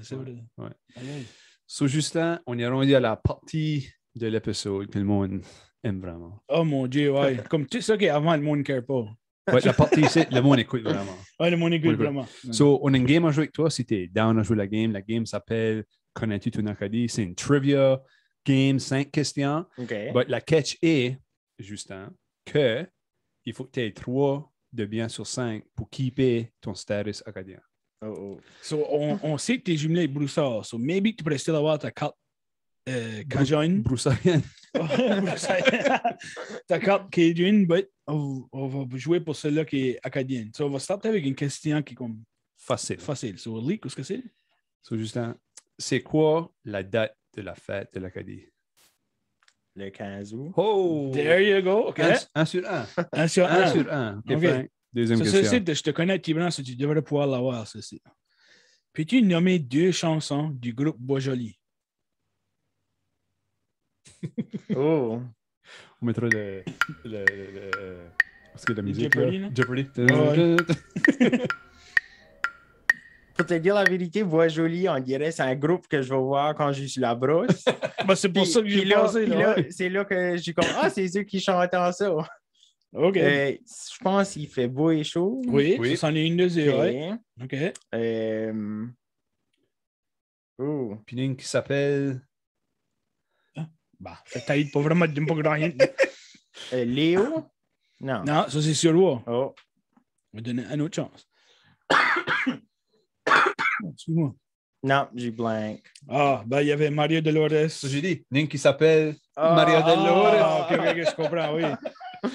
Ouais. Aïe. So, Justin, on est rendu à la partie de l'épisode que le monde aime vraiment. Oh mon Dieu, ouais. Comme tout ça qu'avant, le monde ne care pas. Ouais, la partie ici, le monde écoute vraiment. Ouais, le monde écoute Oui, oui. vraiment. So, on a une game à jouer avec toi si tu es down à jouer la game. La game s'appelle Connais-tu ton Acadie? C'est une trivia game, 5 questions. OK. But la catch est, Justin, que il faut que tu aies 3 de bien sur 5 pour keeper ton status acadien. Oh. So, on sait que tu es jumelé avec Broussard. So, maybe que tu pourrais still avoir ta carte Cajun. Broussarienne. Ta carte Cajun, but on va jouer pour celle-là qui est acadienne. So, on va starter avec une question qui est comme Facile. facile. So, Lee, qu'est-ce que c'est? So, Justin, c'est quoi la date de la fête de l'Acadie? Le 15 août. Oh! There you go. OK. 1 sur 1. 1 sur 1 1. sur 1. OK, OK. Frank. Deuxième So, question. ceci, je te connais, Tibran, so tu devrais pouvoir l'avoir, ceci. Peux-tu nommer 2 chansons du groupe Bois-Joli? Oh. On mettra parce que la musique. Jeopardy, là. là? Jeopardy. Ouais. Pour te dire la vérité, Voix Jolie, on dirait c'est un groupe que je vais voir quand je suis la brosse. Ben, c'est pour ça que j'ai pensé. Là. C'est là que j'ai comme ah, c'est eux qui chantent en ça. OK. Je pense qu'il fait beau et chaud. Oui, Oui. ça c'en est une de zéro. Ok. Ouais. OK. Oh. Puis une qui s'appelle. Bah, ça t'aide pas vraiment de pas grand rien. Léo? Non. Non, ça c'est sur moi. Oh. On va donner une autre chance. Excuse-moi. Non, j'ai blank. Ah, ben il y avait Mario Dolores. Ça, j'ai dit. Une qui s'appelle Ah, Maria Dolores. Ah, ok, je comprends, oui.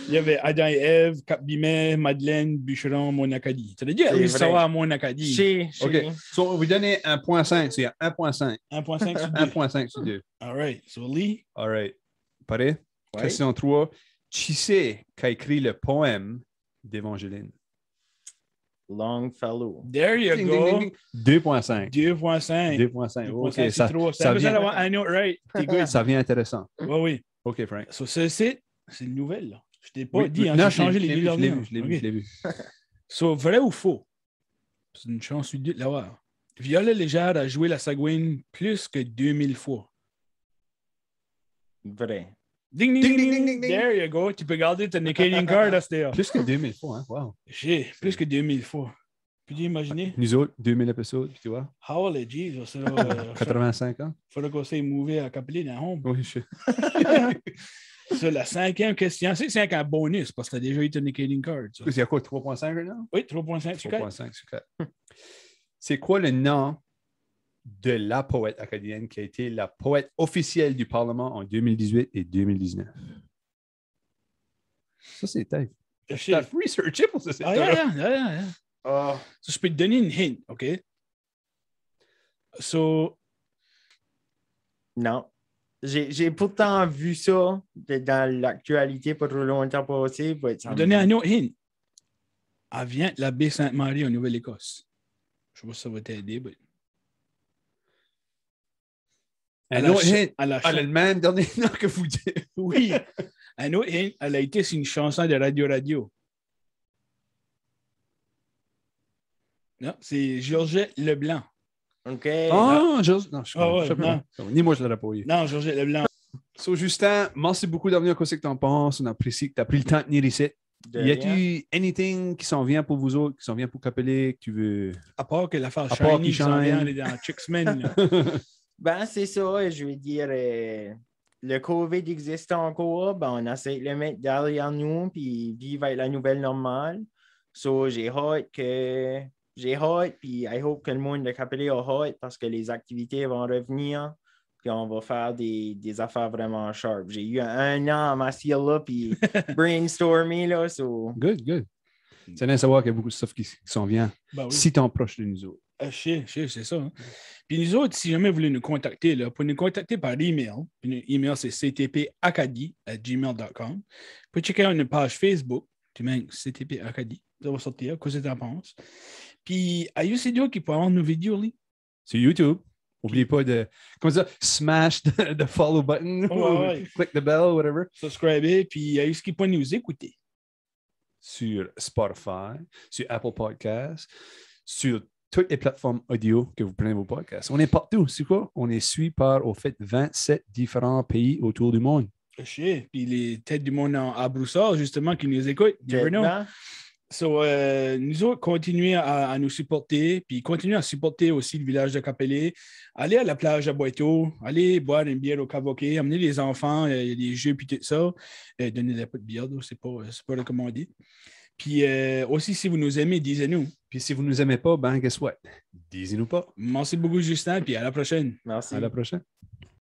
Il y avait Adam et Ève, Cap Bimet, Madeleine, Bûcheron, Monacadi. Ça veut dire, C'est oui, vrai. ça va à Monacadi. Chez. OK. So, on va vous donner 1.5. C'est 1.5. 1.5 sur 2. 1.5 sur 2. All right. So, Lee. All right. Paré? Ouais. Question 3. Qui c'est qui a écrit le poème d'Évangéline? Longfellow. There you go. 2.5. 2.5. 2.5. OK. C'est Ça, trop. ça Ça besoin vient, d'avoir un autre, right? T'es good. ça vient intéressant. Oui, oui. OK, Frank. So, c'est une nouvelle, là. Je t'ai pas Oui, dit, hein, non, j'ai changé les deux je l'ai dernières. vu, je l'ai vu, Ok. je l'ai vu. So, vrai ou faux? C'est une chance de l'avoir. Viola Légère a joué la Sagouine plus que 2000 fois. Vrai. Ding, ding, Ding, ding, ding, ding, ding, ding. There you go. Tu peux garder ta Canadian card à cette Plus que 2000 fois, hein? Wow. J'ai plus que 2000 fois. Peux-tu imaginer? Nous autres, 2000 épisodes, tu vois. Holy jeez, ça 85 ans. faudra qu'on s'aille mouver à Capeline à home. Oui, je sais. Ça, la 5e question, c'est un bonus parce que tu as déjà eu ton Canadian card. Ça. Il y a quoi, 3.5 maintenant? Oui, 3.5 sur 4. 3.5 sur 4. C'est quoi le nom de la poète acadienne qui a été la poète officielle du Parlement en 2018 et 2019? Ça, c'est taille. T'as researché pour ça, c'est Ah, yeah. Oh. So, je peux te donner une hint, OK? So, Non. J'ai pourtant vu ça dans l'actualité pas trop longtemps passé. je vais te donner un autre hint. Elle vient de la baie Sainte-Marie en Nouvelle-Écosse. Je sais pas si ça va t'aider, mais... Un autre hint. Elle a Elle a le même dernier nom que vous dites. Oui. Un autre hint, elle a été sur une chanson de Radio. Non, c'est Georgette Leblanc. OK. Ah, Georges. Non, je Ah ouais, sais pas. non. Ni moi, je l'aurais pas eu. Non, Georgette Leblanc. So, Justin, merci beaucoup d'avoir venu. Qu'est-ce que tu en penses? On apprécie que tu as pris le temps de venir ici. De Y rien. a-t-il anything qui s'en vient pour vous autres, qui s'en vient pour Capelé, que tu veux? À part que l'affaire À part Shiny qu'il qui s'en vient shine. aller dans Chicksman. là. Ben, c'est ça. Je veux dire, le COVID existe encore. Ben, on essaie de le mettre derrière nous puis vivre avec la nouvelle normale. So, j'ai hâte, puis I hope que le monde de Capelé a hâte parce que les activités vont revenir. Puis on va faire des affaires vraiment sharp. J'ai eu un an à m'asseoir là puis brainstormer là. So. Good, good. C'est bien de savoir qu'il y a beaucoup de stuff qui s'en vient. Ben oui. Si tu es proche de nous autres. C'est ça. Hein. Puis nous autres, si jamais vous voulez nous contacter, là, vous pouvez nous contacter par email. Puis notre email, c'est ctpacadie@gmail.com. Vous pouvez checker out notre page Facebook, CTP Acadie. Ça va sortir, qu'est-ce que tu en penses? Puis, à YouTube qui peut avoir nos vidéos, là. Sur YouTube. N'oubliez pas de, comment ça, smash the follow button, Ouais. click the bell, whatever. Subscribez, puis à qui peut nous écouter. Sur Spotify, sur Apple Podcasts, sur toutes les plateformes audio que vous prenez vos podcasts. On est partout. C'est quoi? On est suivi par, au fait, 27 différents pays autour du monde. Puis les têtes du monde à Broussard, justement, qui nous écoutent. So, nous autres, continuez à nous supporter, puis continuez à supporter aussi le village de Capelé. Allez à la plage à Boiteau, allez boire une bière au Cavoquet, amenez les enfants, il y a des jeux, puis tout ça. Donnez-les pas de bière, c'est pas recommandé. Puis aussi, si vous nous aimez, disez-nous. Puis si vous ne nous aimez pas, ben, guess what? Disez-nous pas. Merci beaucoup, Justin, puis à la prochaine. Merci. À la prochaine.